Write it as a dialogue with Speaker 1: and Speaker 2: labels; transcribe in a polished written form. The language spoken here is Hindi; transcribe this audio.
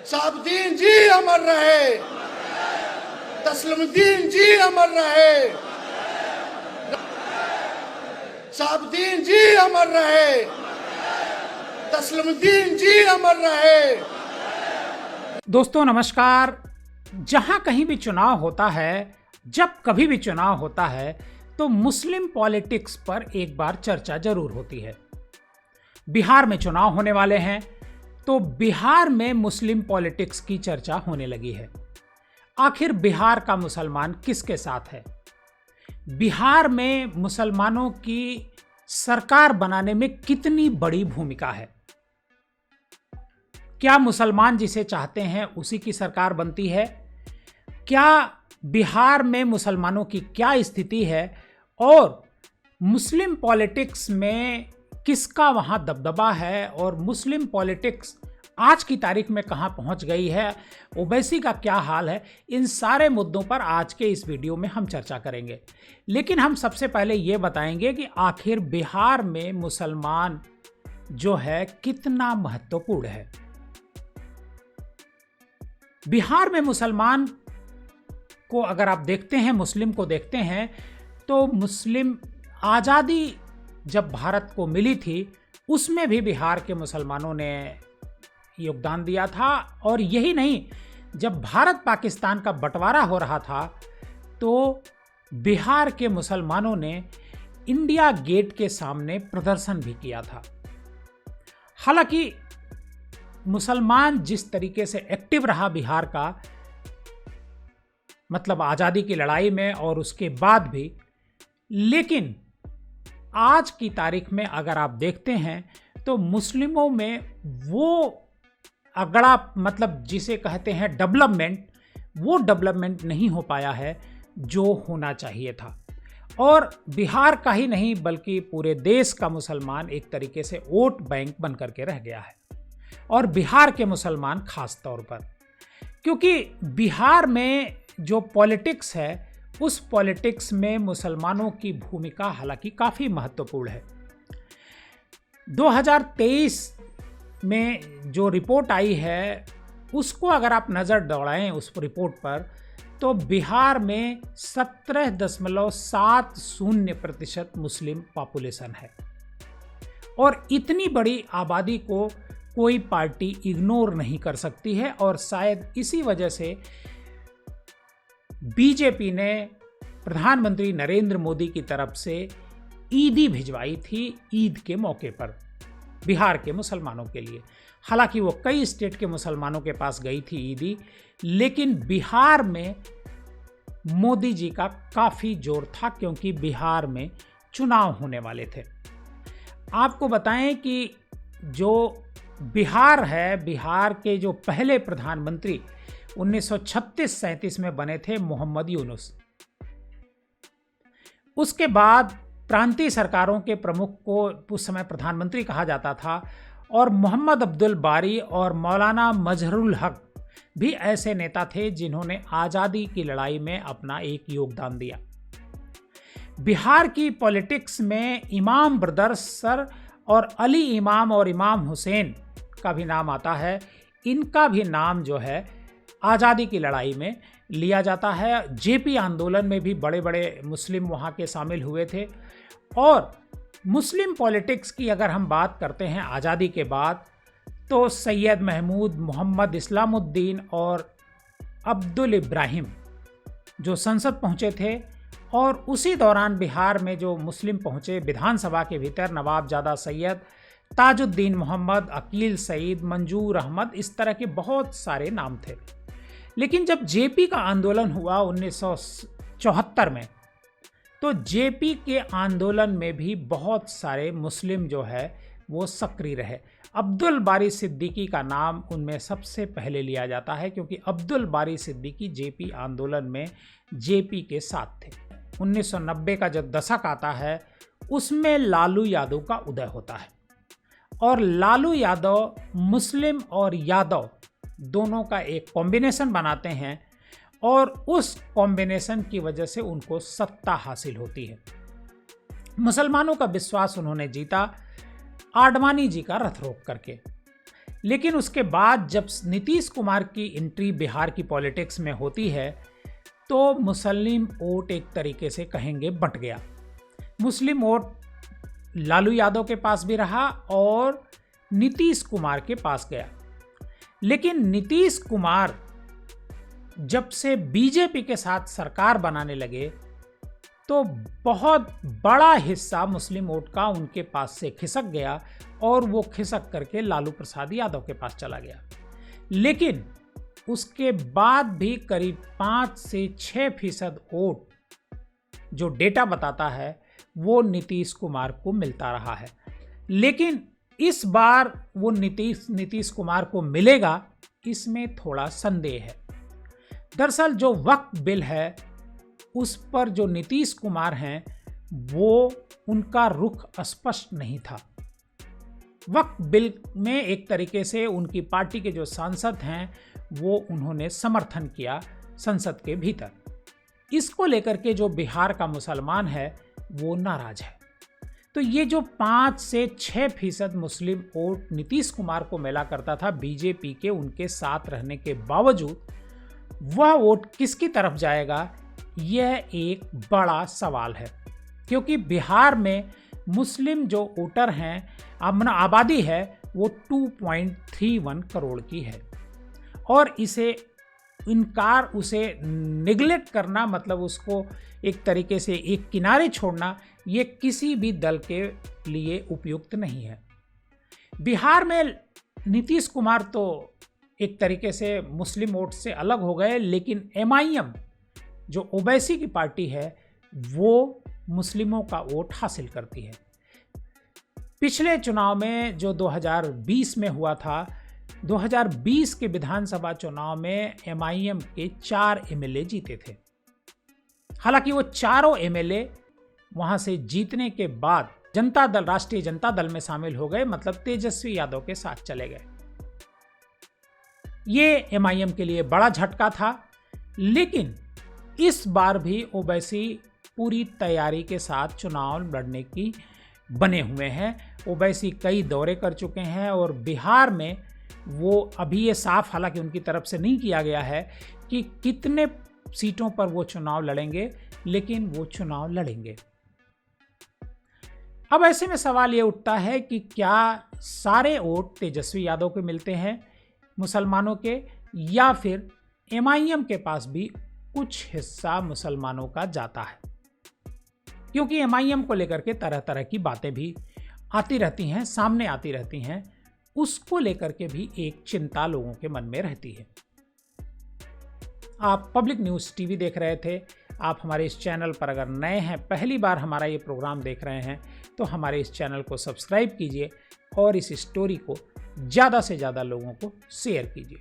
Speaker 1: साबुद्दीन जी अमर रहे, तस्लीमुद्दीन जी अमर रहे, साबुद्दीन जी अमर रहे, तस्लीमुद्दीन जी अमर रहे।
Speaker 2: दोस्तों नमस्कार। जहां कहीं भी चुनाव होता है, जब कभी भी चुनाव होता है तो मुस्लिम पॉलिटिक्स पर एक बार चर्चा जरूर होती है। बिहार में चुनाव होने वाले हैं तो बिहार में मुस्लिम पॉलिटिक्स की चर्चा होने लगी है। आखिर बिहार का मुसलमान किसके साथ है? बिहार में मुसलमानों की सरकार बनाने में कितनी बड़ी भूमिका है? क्या मुसलमान जिसे चाहते हैं उसी की सरकार बनती है? क्या बिहार में मुसलमानों की क्या स्थिति है और मुस्लिम पॉलिटिक्स में किसका वहां दबदबा है और मुस्लिम पॉलिटिक्स आज की तारीख में कहां पहुंच गई है, ओवैसी का क्या हाल है? इन सारे मुद्दों पर आज के इस वीडियो में हम चर्चा करेंगे। लेकिन हम सबसे पहले ये बताएंगे कि आखिर बिहार में मुसलमान जो है कितना महत्वपूर्ण है। बिहार में मुसलमान को अगर आप देखते हैं, मुस्लिम को देखते हैं, तो मुस्लिम आज़ादी जब भारत को मिली थी उसमें भी बिहार के मुसलमानों ने योगदान दिया था। और यही नहीं, जब भारत पाकिस्तान का बंटवारा हो रहा था तो बिहार के मुसलमानों ने इंडिया गेट के सामने प्रदर्शन भी किया था। हालांकि मुसलमान जिस तरीके से एक्टिव रहा बिहार का, मतलब आज़ादी की लड़ाई में और उसके बाद भी, लेकिन आज की तारीख में अगर आप देखते हैं तो मुस्लिमों में वो अगड़ा, मतलब जिसे कहते हैं डेवलपमेंट, वो डेवलपमेंट नहीं हो पाया है जो होना चाहिए था। और बिहार का ही नहीं बल्कि पूरे देश का मुसलमान एक तरीके से वोट बैंक बन करके रह गया है। और बिहार के मुसलमान खास तौर पर, क्योंकि बिहार में जो पॉलिटिक्स है उस पॉलिटिक्स में मुसलमानों की भूमिका हालांकि काफ़ी महत्वपूर्ण है। 2023 में जो रिपोर्ट आई है उसको अगर आप नज़र दौड़ाएं उस रिपोर्ट पर, तो बिहार में 17.70% मुस्लिम पॉपुलेशन है। और इतनी बड़ी आबादी को कोई पार्टी इग्नोर नहीं कर सकती है। और शायद इसी वजह से बीजेपी ने प्रधानमंत्री नरेंद्र मोदी की तरफ से ईदी भिजवाई थी ईद के मौके पर बिहार के मुसलमानों के लिए। हालांकि वो कई स्टेट के मुसलमानों के पास गई थी ईदी, लेकिन बिहार में मोदी जी का काफ़ी जोर था क्योंकि बिहार में चुनाव होने वाले थे। आपको बताएं कि जो बिहार है, बिहार के जो पहले प्रधानमंत्री 1936-37 में बने थे मोहम्मद यूनुस। उसके बाद प्रांतीय सरकारों के प्रमुख को उस समय प्रधानमंत्री कहा जाता था और मोहम्मद अब्दुल बारी और मौलाना मजहरुल हक भी ऐसे नेता थे जिन्होंने आज़ादी की लड़ाई में अपना एक योगदान दिया। बिहार की पॉलिटिक्स में इमाम ब्रदर्स सर और अली इमाम और इमाम हुसैन का भी नाम आता है। इनका भी नाम जो है आज़ादी की लड़ाई में लिया जाता है। जेपी आंदोलन में भी बड़े बड़े मुस्लिम वहाँ के शामिल हुए थे। और मुस्लिम पॉलिटिक्स की अगर हम बात करते हैं आज़ादी के बाद, तो सैयद महमूद, मोहम्मद इस्लामुद्दीन और अब्दुल इब्राहिम जो संसद पहुँचे थे, और उसी दौरान बिहार में जो मुस्लिम पहुँचे विधानसभा के भीतर, नवाबजादा सैयद, ताजुद्दीन मोहम्मद, अकील सईद, मंजूर अहमद, इस तरह के बहुत सारे नाम थे। लेकिन जब जेपी का आंदोलन हुआ 1974 में, तो जेपी के आंदोलन में भी बहुत सारे मुस्लिम जो है वो सक्रिय रहे। अब्दुल बारी सिद्दीकी का नाम उनमें सबसे पहले लिया जाता है क्योंकि अब्दुल बारी सिद्दीकी जेपी आंदोलन में जेपी के साथ थे। 1990 का जब दशक आता है उसमें लालू यादव का उदय होता है और लालू यादव मुस्लिम और यादव दोनों का एक कॉम्बिनेशन बनाते हैं और उस कॉम्बिनेशन की वजह से उनको सत्ता हासिल होती है। मुसलमानों का विश्वास उन्होंने जीता आडवाणी जी का रथ रोक करके। लेकिन उसके बाद जब नीतीश कुमार की एंट्री बिहार की पॉलिटिक्स में होती है तो मुस्लिम वोट एक तरीके से कहेंगे बंट गया। मुस्लिम वोट लालू यादव के पास भी रहा और नीतीश कुमार के पास गया। लेकिन नीतीश कुमार जब से बीजेपी के साथ सरकार बनाने लगे तो बहुत बड़ा हिस्सा मुस्लिम वोट का उनके पास से खिसक गया और वो खिसक करके लालू प्रसाद यादव के पास चला गया। लेकिन उसके बाद भी करीब 5 से 6% वोट जो डेटा बताता है वो नीतीश कुमार को मिलता रहा है। लेकिन इस बार वो नीतीश कुमार को मिलेगा, इसमें थोड़ा संदेह है। दरअसल जो वक्फ बिल है उस पर जो नीतीश कुमार हैं वो उनका रुख स्पष्ट नहीं था। वक्फ बिल में एक तरीके से उनकी पार्टी के जो सांसद हैं वो उन्होंने समर्थन किया संसद के भीतर। इसको लेकर के जो बिहार का मुसलमान है वो नाराज है। तो ये जो 5 से 6% मुस्लिम वोट नीतीश कुमार को मिला करता था बीजेपी के उनके साथ रहने के बावजूद, वह वोट किसकी तरफ जाएगा, यह एक बड़ा सवाल है। क्योंकि बिहार में मुस्लिम जो वोटर हैं, आबादी है वो 2.31 करोड़ की है और उसे निगलेक्ट करना, मतलब उसको एक तरीके से एक किनारे छोड़ना, ये किसी भी दल के लिए उपयुक्त नहीं है। बिहार में नीतीश कुमार तो एक तरीके से मुस्लिम वोट से अलग हो गए, लेकिन MIM जो ओवैसी की पार्टी है वो मुस्लिमों का वोट हासिल करती है। पिछले चुनाव में जो 2020 में हुआ था, 2020 के विधानसभा चुनाव में MIM के 4 MLA जीते थे। हालांकि वो चारों MLA वहां से जीतने के बाद राष्ट्रीय जनता दल में शामिल हो गए, मतलब तेजस्वी यादव के साथ चले गए। ये MIM के लिए बड़ा झटका था। लेकिन इस बार भी ओवैसी पूरी तैयारी के साथ चुनाव लड़ने की बने हुए हैं। ओवैसी कई दौरे कर चुके हैं और बिहार में वो अभी ये साफ, हालांकि उनकी तरफ से नहीं किया गया है कि कितने सीटों पर वो चुनाव लड़ेंगे, लेकिन वो चुनाव लड़ेंगे। अब ऐसे में सवाल ये उठता है कि क्या सारे वोट तेजस्वी यादव को मिलते हैं मुसलमानों के, या फिर MIM के पास भी कुछ हिस्सा मुसलमानों का जाता है। क्योंकि MIM को लेकर के तरह तरह की बातें भी आती रहती हैं, सामने आती रहती हैं, उसको लेकर के भी एक चिंता लोगों के मन में रहती है। आप पब्लिक न्यूज़ टीवी देख रहे थे। आप हमारे इस चैनल पर अगर नए हैं, पहली बार हमारा ये प्रोग्राम देख रहे हैं, तो हमारे इस चैनल को सब्सक्राइब कीजिए और इस स्टोरी को ज़्यादा से ज़्यादा लोगों को शेयर कीजिए।